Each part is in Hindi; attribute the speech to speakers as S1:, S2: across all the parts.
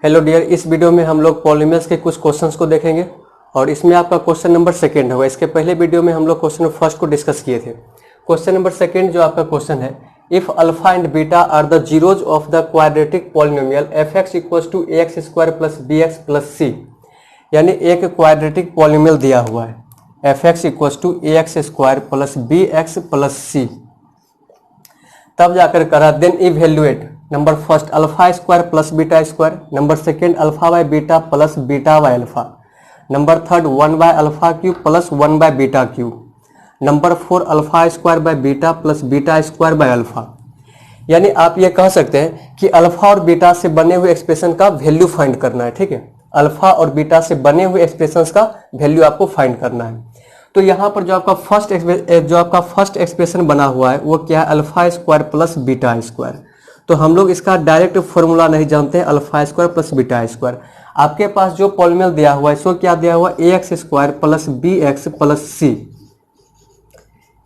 S1: हेलो डियर, इस वीडियो में हम लोग पॉलिनोमियल्स के कुछ क्वेश्चंस को देखेंगे और इसमें आपका क्वेश्चन नंबर सेकंड होगा। इसके पहले वीडियो में हम लोग क्वेश्चन फर्स्ट को डिस्कस किए थे। क्वेश्चन नंबर सेकंड जो आपका क्वेश्चन है, if alpha and beta are the zeros of the quadratic polynomial f x equal to a x square plus b x plus c, यानी एक क्वाड्रेटिक पॉलिनोमियल दिया हुआ है f x equal to a x square plus b x plus c, तब जाकर करा then evaluate number first alpha square plus beta square, number second alpha by beta plus beta by alpha, number third 1 by alpha cube plus 1 by beta cube, number 4 alpha square by beta plus beta square by alpha. यानी आप ये कह सकते हैं कि अल्फा और बीटा से बने हुए एक्सप्रेशन का वैल्यू फाइंड करना है। ठीक है, अल्फा और बीटा से बने हुए एक्सप्रेशन का वैल्यू आपको फाइंड करना है। तो यहाँ पर जो आपका फर्स्ट एक्सप्रेशन बना हुआ है वो क्या है, alpha square plus beta square. तो हम लोग इसका डायरेक्ट फॉर्मूला नहीं जानते हैं, alpha square plus beta square. आपके पास जो पॉलिनोमियल दिया हुआ है इसको क्या दिया हुआ है, a x square plus b x plus c,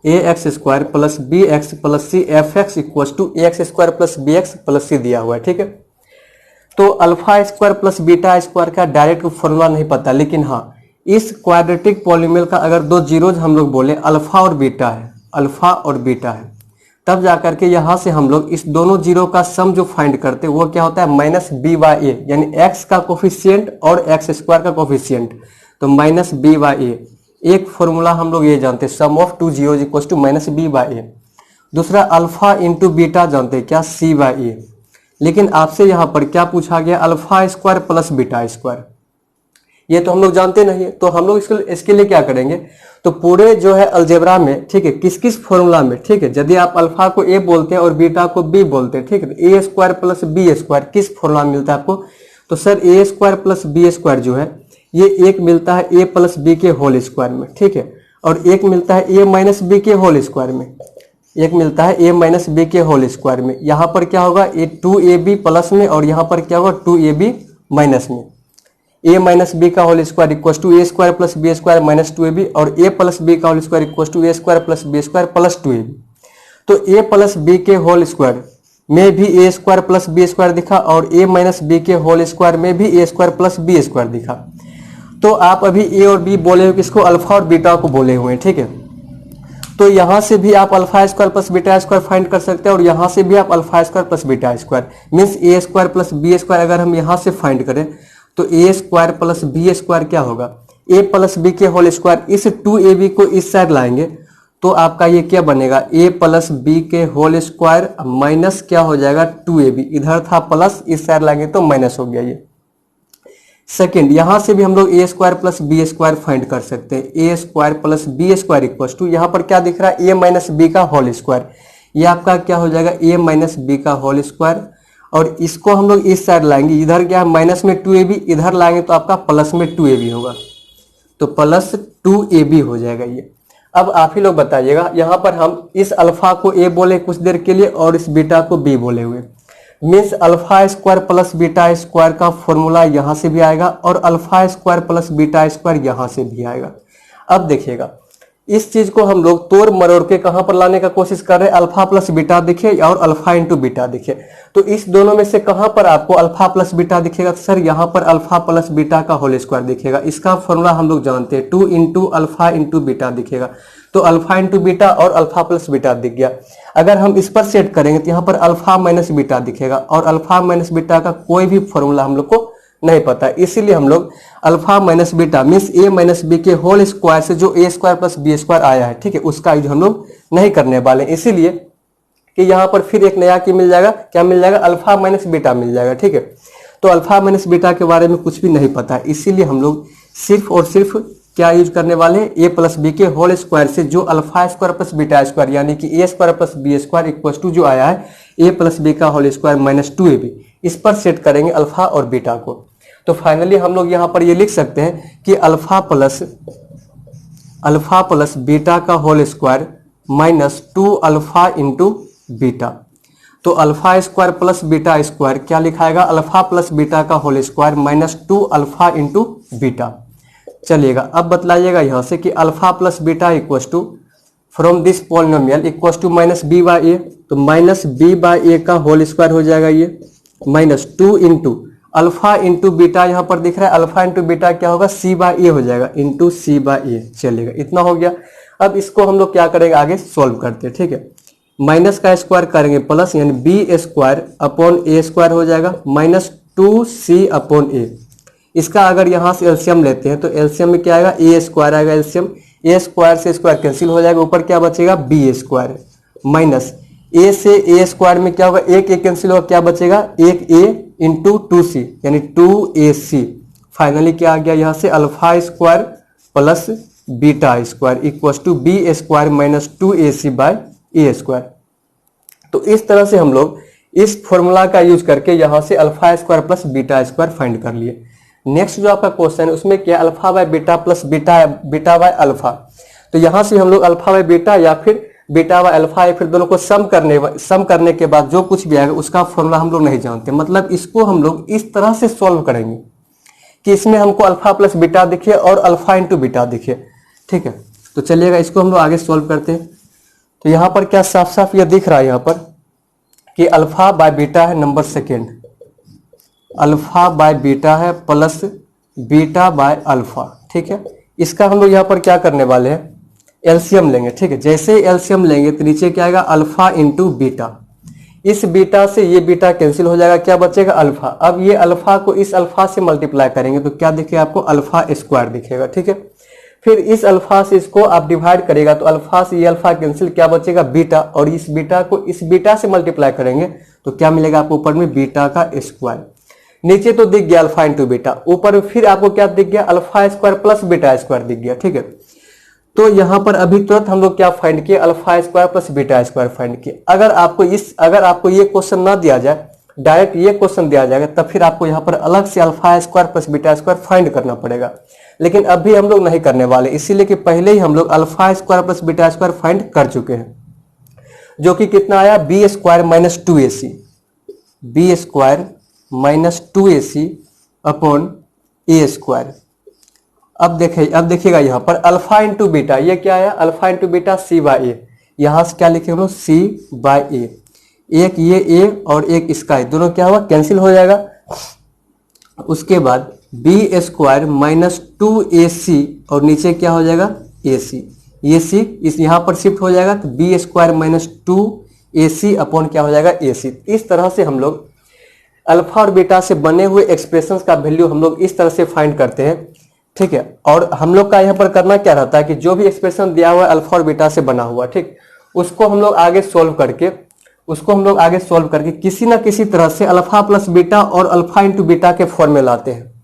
S1: a x square plus b x plus c f x equal to a x square plus b x plus c दिया हुआ है। ठीक है, तो alpha square plus beta square का डायरेक्ट फॉर्मूला नहीं पता, लेकिन हाँ इस क्वाड्रेटिक पॉलिनोमियल का अगर दो जीरोज हम लोग बोले अल्फा और बीटा है, अल्फा और बीटा है, तब जाकर के यहाँ से हम लोग इस दोनों जीरो का सम जो फाइंड करते हैं वो क्या होता है, माइनस बी बाई ए, यानी एक्स का कोफिशियंट और एक्स स्क्वायर का कोफिशियंट, तो माइनस बी बाई ए। एक फॉर्मूला हम लोग ये जानते हैं, sum of two zero equal to minus B by a. दूसरा अल्फा इंटू बीटा जानते हैं क्या, सी बाई ए। लेकिन आपसे यहाँ पर क्या पूछा गया, alpha square plus beta square, ये तो हम लोग जानते नहीं है। तो हम लोग इसके लिए क्या करेंगे, तो पूरे जो है अलजेब्रा में, ठीक है, किस किस फॉर्मूला में, ठीक है, यदि आप अल्फा को ए बोलते हैं और बीटा को बी बोलते हैं, ठीक है, ए स्क्वायर प्लस बी स्क्वायर किस फॉर्मूला में मिलता है आपको, तो सर ए स्क्वायर प्लस बी स्क्वायर जो है ये एक मिलता है ए प्लस बी के होल स्क्वायर में, ठीक है, और एक मिलता है ए माइनस बी के होल स्क्वायर में, एक मिलता है ए माइनस बी के होल स्क्वायर में। यहाँ पर क्या होगा, ए 2ab प्लस में, और यहाँ पर क्या होगा 2ab माइनस में। ए माइनस बी का whole square equal to A square plus B square minus 2ab, और ए प्लस बी का whole square equal to A square plus B square plus 2ab। तो ए प्लस बी के होल स्क्वायर में भी A square plus B square दिखा, और ए माइनस बी के होल स्क्वायर में भी A square plus B square दिखा। तो आप अभी ए और बी बोले हो, किसको, अल्फा और बीटा को बोले हुए हैं। ठीक है, तो यहाँ से भी आप alpha square plus beta square find कर सकते हैं, और यहाँ से भी आप alpha square plus beta square means a square plus B square अगर हम यहाँ से फाइंड करें तो a square plus B square क्या होगा, ए प्लस बी के होल स्क्वायर, इस 2ab को इस साइड लाएंगे तो आपका ये क्या बनेगा, ए प्लस बी के होल स्क्वायर माइनस क्या हो जाएगा 2ab, इधर था प्लस, इस साइड लाएंगे तो माइनस हो गया ये। सेकेंड, यहां से भी हम लोग a square plus B square find कर सकते हैं, a square plus B square equal to, यहाँ पर क्या दिख रहा है, ए माइनस बी का होल स्क्वायर, ये आपका क्या हो जाएगा, ए माइनस बी का होल स्क्वायर, और इसको हम लोग इस साइड लाएंगे, इधर क्या है माइनस में 2ab, इधर लाएंगे तो आपका प्लस में 2ab होगा, तो प्लस 2ab हो जाएगा ये। अब आप ही लोग बताइएगा, यहाँ पर हम इस अल्फा को ए बोले कुछ देर के लिए और इस बीटा को बी बोले हुए, means alpha square plus beta square का फॉर्मूला यहाँ से भी आएगा और alpha square plus beta square यहाँ से भी आएगा। अब देखिएगा, इस चीज को हम लोग तोड़ मरोड़ के कहां पर लाने का कोशिश कर रहे हैं, अल्फा प्लस बीटा दिखे और अल्फा इंटू बीटा दिखे। तो इस दोनों में से कहां पर आपको अल्फा प्लस बीटा दिखेगा, सर यहाँ पर अल्फा प्लस बीटा का होल स्क्वायर दिखेगा। इसका फॉर्मूला हम लोग जानते हैं, 2 इंटू अल्फा इंटू बीटा दिखेगा, तो अल्फा इंटू बीटा और अल्फा प्लस बीटा दिख गया। अगर हम इस पर सेट करेंगे तो यहाँ पर अल्फा माइनस बीटा दिखेगा, और अल्फा माइनस बीटा का कोई भी फॉर्मूला हम लोग को नहीं पता, इसीलिए हम लोग अल्फा माइनस बीटा मीन्स ए माइनस बी के होल स्क्वायर से जो ए स्क्वायर प्लस बी स्क्वायर आया है, ठीक है, उसका यूज हम लोग नहीं करने वाले, इसीलिए कि यहाँ पर फिर एक नया की मिल जाएगा, क्या मिल जाएगा, अल्फा माइनस बीटा मिल जाएगा। ठीक है, तो अल्फा माइनस बीटा के बारे में कुछ भी नहीं पता है, इसीलिए हम लोग सिर्फ और सिर्फ क्या यूज करने वाले हैं, ए प्लस बी के होल स्क्वायर से जो alpha square plus beta square यानी कि a square plus B square equal to जो आया है ए प्लस बी का होल स्क्वायर माइनस 2ab, इस पर सेट करेंगे अल्फा और बीटा को। तो फाइनली हम लोग यहाँ पर ये लिख सकते हैं कि अल्फा प्लस बीटा का whole square minus 2 alpha into beta. तो alpha square plus beta square क्या लिखाएगा, अल्फा प्लस बीटा का whole square minus 2 alpha into beta. चलिएगा, अब बतलाइएगा यहाँ से कि alpha plus beta equal to from this polynomial equal to minus B by a, तो माइनस बी बाई ए का होल स्क्वायर हो जाएगा ये, minus 2 into alpha into beta यहाँ पर दिख रहा है, अल्फा इंटू बीटा क्या होगा, सी बाई ए हो जाएगा, इंटू सी बाई ए। चलेगा, इतना हो गया। अब इसको हम लोग क्या करेंगे, आगे सोल्व करते हैं, ठीक है। माइनस का स्क्वायर करेंगे प्लस, यानी बी स्क्वायर अपॉन ए स्क्वायर हो जाएगा, माइनस 2c अपॉन ए। इसका अगर यहाँ से एलसीएम लेते हैं तो एलसीएम में क्या आएगा, ए स्क्वायर आएगा एलसीएम, ए स्क्वायर से स्क्वायर कैंसिल हो जाएगा, ऊपर क्या बचेगा, बी स्क्वायर माइनस ए से ए स्क्वायर में क्या होगा, एक ए कैंसिल होगा, क्या बचेगा, एक ए इंटू 2c यानी 2ac। फाइनली क्या आ गया यहाँ से, alpha square plus beta square equal to B square minus 2ac by A square. तो इस तरह से हम लोग इस फॉर्मूला का यूज करके यहाँ से alpha square plus beta square find कर लिए। नेक्स्ट जो आपका क्वेश्चन है उसमें क्या, alpha by beta plus beta by alpha. तो यहाँ से हम लोग अल्फा बाय बीटा या फिर बीटा बाय अल्फा या फिर दोनों को सम करने के बाद जो कुछ भी आएगा उसका फॉर्मूला हम लोग नहीं जानते। मतलब इसको हम लोग इस तरह से सॉल्व करेंगे कि इसमें हमको अल्फा प्लस बीटा दिखे और अल्फा इंटू बीटा दिखे, ठीक है। तो चलिएगा इसको हम लोग आगे सॉल्व करते हैं। तो यहाँ पर क्या साफ साफ ये दिख रहा है यहाँ पर कि अल्फा बाय बीटा है number second, alpha by beta है प्लस बीटा बाय अल्फा, ठीक है। इसका हम लोग यहाँ पर क्या करने वाले हैं, एलसीएम लेंगे, ठीक है। जैसे ही एलसीएम लेंगे तो नीचे क्या आएगा, अल्फा इंटू बीटा। इस बीटा से ये बीटा कैंसिल हो जाएगा, क्या बचेगा, अल्फा। अब ये अल्फा को इस अल्फा से मल्टीप्लाई करेंगे तो क्या दिखेगा आपको, अल्फा स्क्वायर दिखेगा, ठीक है। फिर इस अल्फा से इसको आप डिवाइड करेगा तो अल्फा से ये अल्फा कैंसिल, क्या बचेगा, बीटा। और इस बीटा को इस बीटा से मल्टीप्लाई करेंगे तो क्या मिलेगा आपको, ऊपर में बीटा का स्क्वायर। नीचे तो दिख गया अल्फा इंटू बीटा, ऊपर फिर आपको क्या दिख गया, alpha square plus beta square दिख गया, ठीक है। तो यहाँ पर अभी तुरंत हम लोग क्या फाइंड किए, alpha square plus beta square find किए। अगर आपको ये क्वेश्चन ना दिया जाए, डायरेक्ट ये क्वेश्चन दिया जाएगा, तब फिर आपको यहाँ पर अलग से alpha square plus beta square find करना पड़ेगा। लेकिन अभी हम लोग नहीं करने वाले, इसीलिए कि पहले ही हम लोग alpha square plus beta square find कर चुके हैं, जो कि कितना आया, B square minus 2ac, b square minus 2ac upon ए स्क्वायर। अब देखिएगा यहाँ पर अल्फा इंटू बीटा, ये क्या आया, alpha into beta C by a. यहाँ से क्या लिखे हम लोग, सी बाई ए। एक ये ए और एक इसका, दोनों क्या हुआ, कैंसिल हो जाएगा। उसके बाद बी स्क्वायर माइनस 2ac और नीचे क्या हो जाएगा, ac। ये सी इस यहाँ पर शिफ्ट हो जाएगा तो B square minus 2ac upon क्या हो जाएगा, ac। इस तरह से हम लोग अल्फा और बीटा से बने हुए एक्सप्रेशंस का वैल्यू हम लोग इस तरह से फाइंड करते हैं, ठीक है। और हम लोग का यहाँ पर करना क्या रहता है कि जो भी एक्सप्रेशन दिया हुआ है अल्फा और बीटा से बना हुआ, ठीक, उसको हम लोग आगे सोल्व करके किसी ना किसी तरह से अल्फा प्लस बीटा और अल्फा इंटू बीटा के फॉर्म में लाते हैं।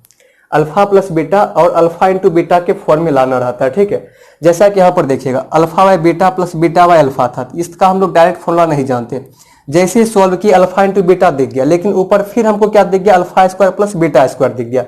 S1: अल्फा प्लस बीटा और अल्फा इंटू बीटा के फॉर्म में लाना रहता है, ठीक है। जैसा कि यहाँ पर देखिएगा alpha by beta plus beta by alpha था, इसका हम लोग डायरेक्ट फॉर्मूला नहीं जानते। जैसे ही सोल्व किया अल्फा इंटू बीटा दिख गया, लेकिन ऊपर फिर हमको क्या दिख गया, alpha square plus beta square दिख गया।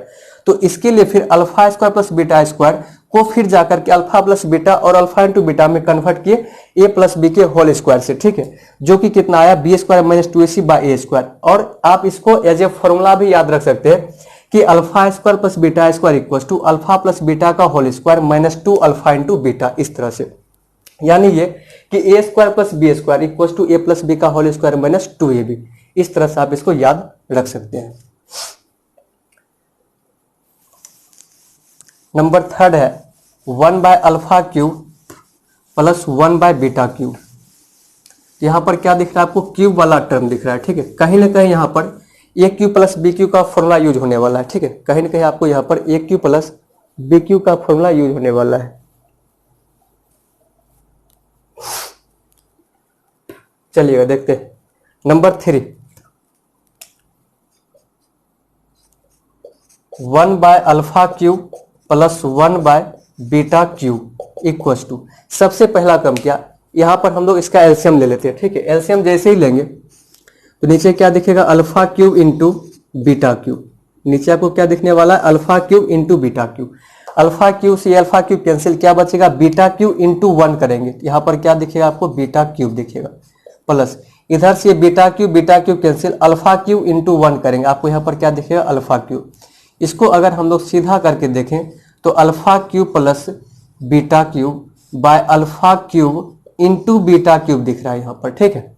S1: तो इसके लिए फिर alpha square plus beta square को फिर जाकर के अल्फा प्लस बीटा और अल्फा इंटू बीटा में कन्वर्ट किए ए प्लस बी के होल स्क्वायर से, ठीक है। जो कि कितना आया, B square minus 2ac by A square. और आप इसको एज ए फॉर्मूला भी याद रख सकते हैं कि alpha square plus beta square equal to alpha plus beta का whole square minus 2 alpha into beta, इस तरह से। यानी ये कि a square plus B square equal to a plus B का होल स्क्वायर माइनस 2ab। इस तरह से आप इसको याद रख सकते हैं। नंबर थर्ड है 1 by alpha cube plus 1 by beta cube. यहाँ पर क्या दिख रहा है आपको, क्यूब वाला टर्म दिख रहा है, ठीक है। कहीं ना कहीं यहाँ पर A Q plus B cube का फॉर्मूला यूज होने वाला है, ठीक है। कहीं ना कहीं आपको यहाँ पर A Q plus B cube का फॉर्मूला यूज होने वाला है। चलिएगा देखते हैं। Number 3 1 by alpha cube plus 1 by beta cube equal to, सबसे पहला क्रम क्या, यहां पर हम लोग इसका एलसीएम ले लेते हैं, ठीक है। एलसीएम जैसे ही लेंगे तो नीचे क्या दिखेगा, alpha cube into beta cube. नीचे आपको क्या दिखने वाला है, alpha cube into beta cube. Alpha cube से अल्फा क्यूब कैंसिल, क्या बचेगा, बीटा क्यूब इंटू 1 करेंगे, यहाँ पर क्या दिखेगा आपको, बीटा क्यूब दिखेगा। प्लस इधर से beta cube cancel, alpha cube into 1 करेंगे, आपको यहाँ पर क्या दिखेगा, अल्फा क्यूब। इसको अगर हम लोग सीधा करके देखें तो alpha cube plus beta cube by alpha cube into beta cube दिख रहा है यहाँ पर, ठीक है।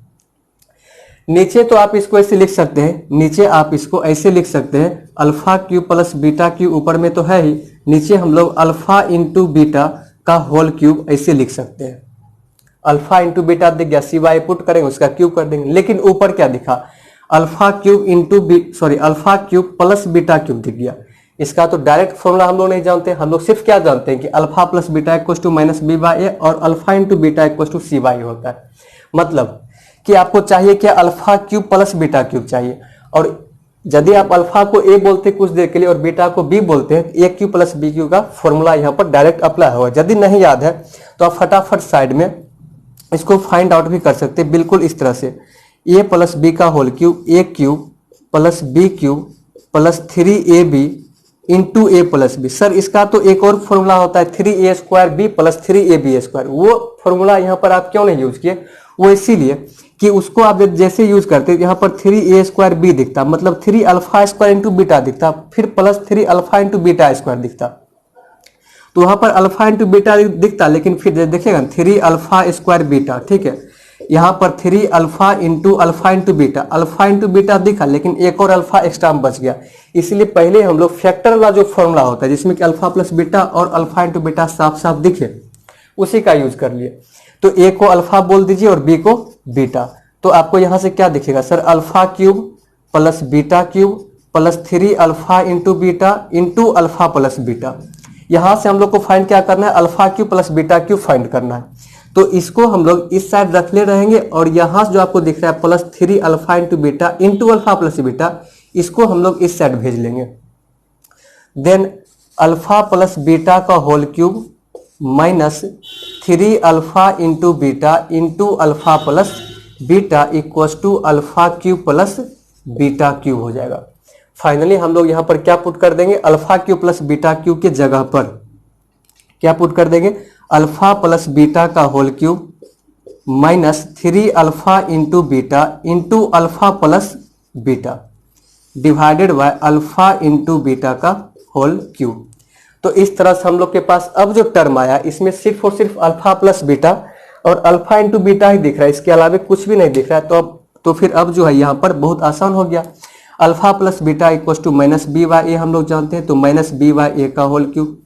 S1: नीचे तो आप इसको ऐसे लिख सकते हैं, नीचे आप इसको ऐसे लिख सकते हैं alpha cube plus beta cube, ऊपर में तो है ही, नीचे हम लोग अल्फा इंटू बीटा का होल क्यूब ऐसे लिख सकते हैं। अल्फा इंटू बीटा दिख गया, सिवाय पुट करेंगे उसका क्यूब कर देंगे। लेकिन ऊपर क्या दिखा, alpha cube into alpha cube plus beta cube दिख गया। इसका तो डायरेक्ट फॉर्मूला हम लोग नहीं जानते, हम लोग सिर्फ क्या जानते हैं कि alpha plus beta equal to minus B by a और alpha into beta equal to c by होता है। मतलब कि आपको चाहिए क्या, alpha cube plus beta cube चाहिए। और यदि आप अल्फा को ए बोलते कुछ देर के लिए और बीटा को बी बोलते हैं, ए क्यू प्लस बी क्यू का फॉर्मूला यहाँ पर डायरेक्ट अप्लाई होगा। यदि नहीं याद है तो आप फटाफट साइड में इसको फाइंड आउट भी कर सकते हैं, बिल्कुल इस तरह से, ए प्लस बी का whole cube, a cube plus B cube plus 3ab into a plus b. Sir इसका तो एक और फॉर्मूला होता है 3a square b plus 3ab square, वो फॉर्मूला यहाँ पर आप क्यों नहीं यूज किए? वो इसीलिए कि उसको आप जैसे यूज करते यहाँ पर 3a स्क्वायर बी दिखता, मतलब 3 अल्फा स्क्वायर इंटू बीटा दिखता, फिर plus 3 alpha into beta square दिखता। तो वहां पर अल्फा इंटू बीटा दिखता, लेकिन फिर देखिएगा 3 अल्फा स्क्वायर बीटा, ठीक है। यहाँ पर 3 अल्फा इंटू बीटा दिखा, लेकिन एक और अल्फा एक्स्ट्रा बच गया। इसलिए पहले हम लोग फैक्टर वाला जो फॉर्मूला होता है जिसमें कि अल्फा प्लस बीटा और अल्फा इंटू बीटा साफ साफ दिखे, उसी का यूज कर लिए। तो ए को अल्फा बोल दीजिए और बी को बीटा। तो आपको यहां से क्या दिखेगा sir, alpha cube plus beta cube plus 3 alpha into beta into alpha plus beta. यहां से हम लोग को फाइंड क्या करना है, alpha cube plus beta cube find करना है। तो इसको हम लोग इस साइड रख ले रहेंगे और यहां से जो आपको दिख रहा है plus 3 alpha into beta into alpha plus beta, इसको हम लोग इस साइड भेज लेंगे। देन अल्फा प्लस बीटा का whole cube minus 3 alpha into beta into alpha plus beta equal to alpha cube plus beta cube हो जाएगा। फाइनली हम लोग यहाँ पर क्या पुट कर देंगे, alpha cube plus beta cube के जगह पर क्या पुट कर देंगे, अल्फा प्लस बीटा का whole cube minus 3 alpha into beta into alpha plus beta divided by alpha into beta का होल क्यूब। तो इस तरह से हम लोग के पास अब जो टर्म आया इसमें सिर्फ और सिर्फ अल्फा प्लस बीटा और अल्फा इंटू बीटा ही दिख रहा है, इसके अलावा कुछ भी नहीं दिख रहा है। तो फिर अब जो है यहाँ पर बहुत आसान हो गया। Alpha plus beta equal to minus B by a हम लोग जानते हैं, तो माइनस बी बाई ए का whole cube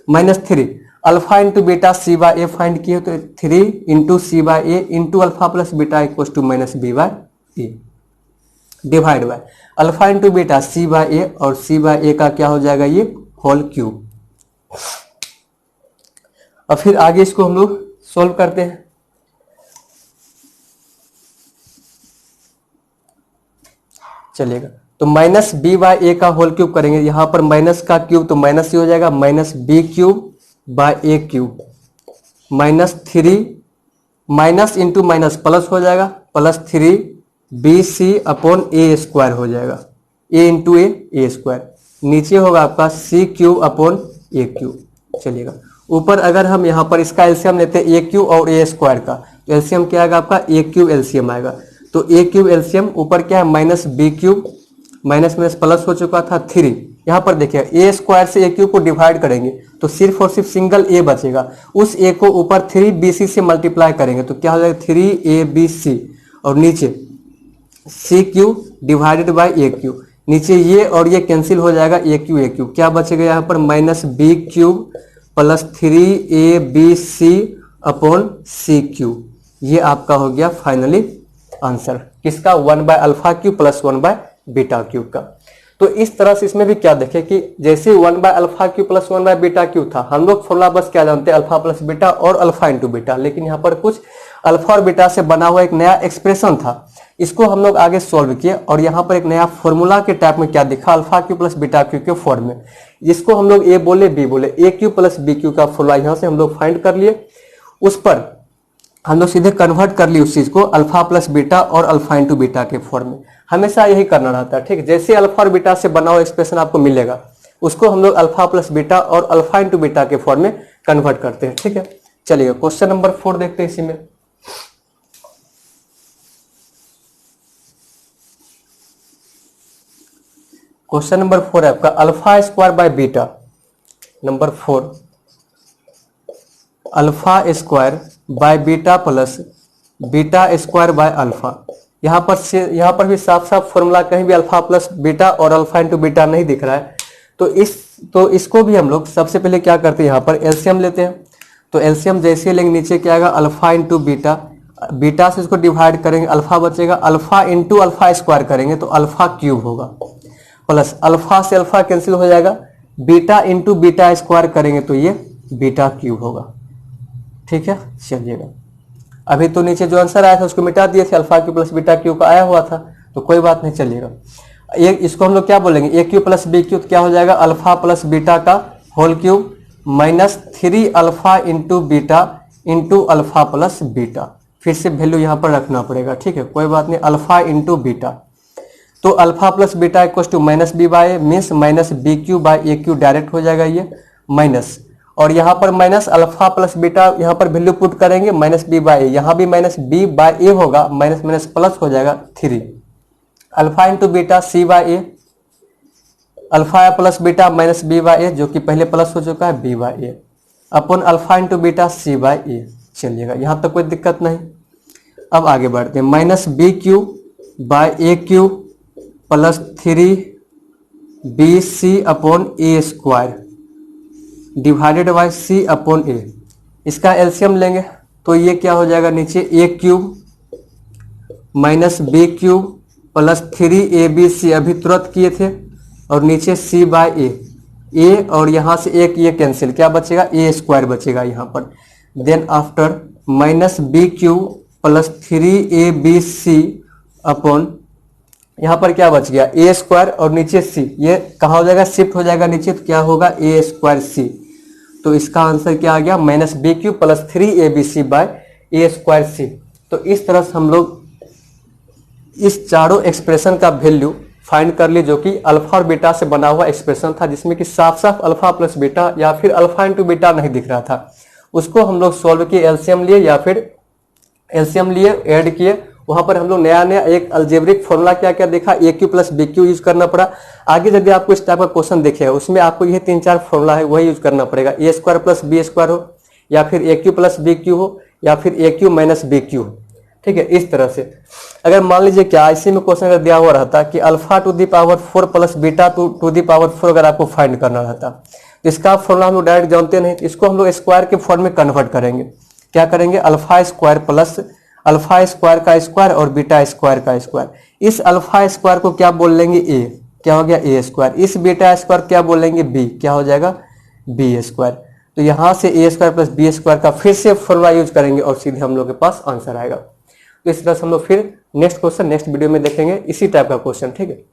S1: minus 3 alpha into beta C by a find किए, तो 3 into c by a into alpha plus beta equal to minus B by a divide by alpha into beta C by a, और सी बाई ए का क्या हो जाएगा, ये होल क्यूब। अब फिर आगे इसको हम लोग सोल्व करते हैं। चलिएगा, तो माइनस बी बाई ए का होल क्यूब करेंगे, यहां पर माइनस का क्यूब तो माइनस ही हो जाएगा, minus B cube by A cube minus 3 minus into minus plus हो जाएगा, प्लस 3 बी सी अपॉन ए स्क्वायर हो जाएगा, ए इंटू ए स्क्वायर, नीचे होगा आपका C cube upon A cube. चलिएगा, ऊपर अगर हम यहाँ पर इसका एलसीएम लेते हैं ए क्यूब और ए स्क्वायर का, तो एलसीएम क्या आएगा आपका, ए क्यूब एलसीएम आएगा। तो ए क्यूब एलसीएम ऊपर क्या है, minus B cube minus minus plus हो चुका था 3, यहाँ पर देखिए ए स्क्वायर से ए क्यूब को डिवाइड करेंगे तो सिर्फ और सिर्फ सिंगल ए बचेगा, उस ए को ऊपर 3bc से मल्टीप्लाई करेंगे तो क्या हो जाएगा 3abc, और नीचे c cube divided by A cube, नीचे ये और ये कैंसिल हो जाएगा, ए क्यूब क्या बचेगा यहाँ पर, minus B cube plus 3abc upon c cube. ये आपका हो गया फाइनली आंसर किसका, 1 by alpha cube plus 1 by beta cube का। तो इस तरह से इसमें भी क्या देखें कि जैसे 1 by alpha cube plus 1 by beta cube था, हम लोग फॉर्मूला बस क्या जानते हैं, अल्फा प्लस बीटा और अल्फा इंटू बीटा, लेकिन यहाँ पर कुछ अल्फा और बीटा से बना हुआ एक नया एक्सप्रेशन था, इसको हम लोग आगे सॉल्व किए और यहाँ पर एक नया फॉर्मूला के टाइप में क्या दिखा, alpha cube plus beta cube के फॉर्म में, जिसको हम लोग ए बोले बी बोले, ए क्यूब प्लस बी क्यूब का फॉर्मूला यहाँ से हम लोग फाइंड कर लिए, उस पर हम लोग सीधे कन्वर्ट कर लिए उस चीज को अल्फा प्लस बीटा और अल्फा इंटू बीटा के फॉर्म में। हमेशा यही करना रहता है, ठीक, जैसे अल्फा और बीटा से बना हुआ एक्सप्रेशन आपको मिलेगा उसको हम लोग अल्फा प्लस बीटा और अल्फा इंटू बीटा के फॉर्म में कन्वर्ट करते हैं, ठीक है। चलिए क्वेश्चन नंबर 4 देखते हैं इसी में। क्वेश्चन नंबर 4 है आपका alpha square by beta, number 4 alpha square by beta plus beta square by alpha यहाँ पर भी साफ साफ फॉर्मूला कहीं भी अल्फा प्लस बीटा और अल्फा इंटू बीटा नहीं दिख रहा है। तो इसको भी हम लोग सबसे पहले क्या करते हैं, यहाँ पर एलसीएम लेते हैं। तो एलसीएम जैसे लेंगे नीचे क्या आएगा, अल्फा इंटू बीटा, बीटा से इसको डिवाइड करेंगे, अल्फा बचेगा, अल्फा इंटू अल्फा स्क्वायर करेंगे तो अल्फा क्यूब होगा, प्लस अल्फा से अल्फा कैंसिल हो जाएगा, बीटा इंटू बीटा स्क्वायर करेंगे तो ये बीटा क्यूब होगा। ठीक है, चलिएगा। अभी तो नीचे जो आंसर आया था उसको मिटा दिए थे, alpha cube plus beta cube का आया हुआ था, तो कोई बात नहीं, चलिएगा। इसको हम लोग क्या बोलेंगे, A cube plus B cube क्या हो जाएगा, अल्फा प्लस बीटा का whole cube minus 3 alpha into beta into alpha plus beta. फिर से वैल्यू यहाँ पर रखना पड़ेगा, ठीक है, कोई बात नहीं, अल्फा इंटू बीटा। तो alpha plus beta equal to minus B by A means minus B Q by A cube direct हो जाएगा ये माइनस, और यहाँ पर माइनस अल्फा प्लस बीटा यहाँ पर वैल्यू पुट करेंगे माइनस बी बाई ए, यहाँ भी माइनस बी बाई ए होगा, माइनस माइनस प्लस हो जाएगा 3 alpha into beta C by A, alpha plus beta minus B by A जो कि पहले प्लस हो चुका है बी बाई ए अपन alpha into beta C by A. चलिएगा, यहाँ तक कोई दिक्कत नहीं। अब आगे बढ़ते हैं, minus B Q by A Q plus 3 B C upon A square divided by C upon A. इसका एलसीएम लेंगे तो ये क्या हो जाएगा, नीचे A cube minus B cube plus 3 A B C अभी तुरंत किए थे, और नीचे सी बाई ए और यहाँ से एक ये कैंसिल, क्या बचेगा, ए स्क्वायर बचेगा यहाँ पर। Then after minus B cube plus 3 A B C upon यहाँ पर क्या बच गया, ए स्क्वायर और नीचे सी, ये कहाँ हो जाएगा, शिफ्ट हो जाएगा नीचे, तो क्या होगा ए स्क्वायर सी। तो इसका आंसर क्या आ गया, minus B Q plus 3 A B C by A square C. तो इस तरह से हम लोग इस चारों एक्सप्रेशन का वैल्यू फाइंड कर ली, जो कि अल्फा और बीटा से बना हुआ एक्सप्रेशन था, जिसमें कि साफ साफ अल्फा प्लस बीटा या फिर अल्फा इंटू बीटा नहीं दिख रहा था। उसको हम लोग सॉल्व किए, एलसीएम लिए या फिर एलसीएम लिए ऐड किए, वहां पर हम लोग नया नया एक अलजेब्रिक फॉर्मूला क्या क्या देखा, A Q plus B Q use करना पड़ा। आगे यदि आपको इस टाइप का क्वेश्चन देखेगा उसमें आपको ये 3-4 फॉर्मूला है वही यूज करना पड़ेगा, ए स्क्वायर प्लस बी स्क्वायर हो, या फिर ए क्यू प्लस बी क्यू हो, या फिर ए क्यू माइनस बी क्यू हो। ठीक है, इस तरह से अगर मान लीजिए क्या इसी में क्वेश्चन अगर दिया हुआ रहता कि अल्फा टू दी पावर 4 प्लस बीटा टू दी पावर 4 अगर आपको फाइंड करना रहता, तो इसका फॉर्मूला हम लोग डायरेक्ट जानते नहीं, इसको हम लोग स्क्वायर के फॉर्म में कन्वर्ट करेंगे। क्या करेंगे, alpha square plus alpha square का स्क्वायर और बीटा स्क्वायर का स्क्वायर। इस अल्फा स्क्वायर को क्या बोल लेंगे, ए, क्या हो गया ए स्क्वायर। इस बीटा स्क्वायर क्या बोलेंगे, बी, क्या हो जाएगा बी स्क्वायर। तो यहाँ से ए स्क्वायर प्लस बी स्क्वायर का फिर से फॉर्मूला यूज करेंगे और सीधे हम लोग के पास आंसर आएगा। तो इस तरह से हम लोग फिर नेक्स्ट क्वेश्चन नेक्स्ट वीडियो में देखेंगे इसी टाइप का क्वेश्चन। ठीक है।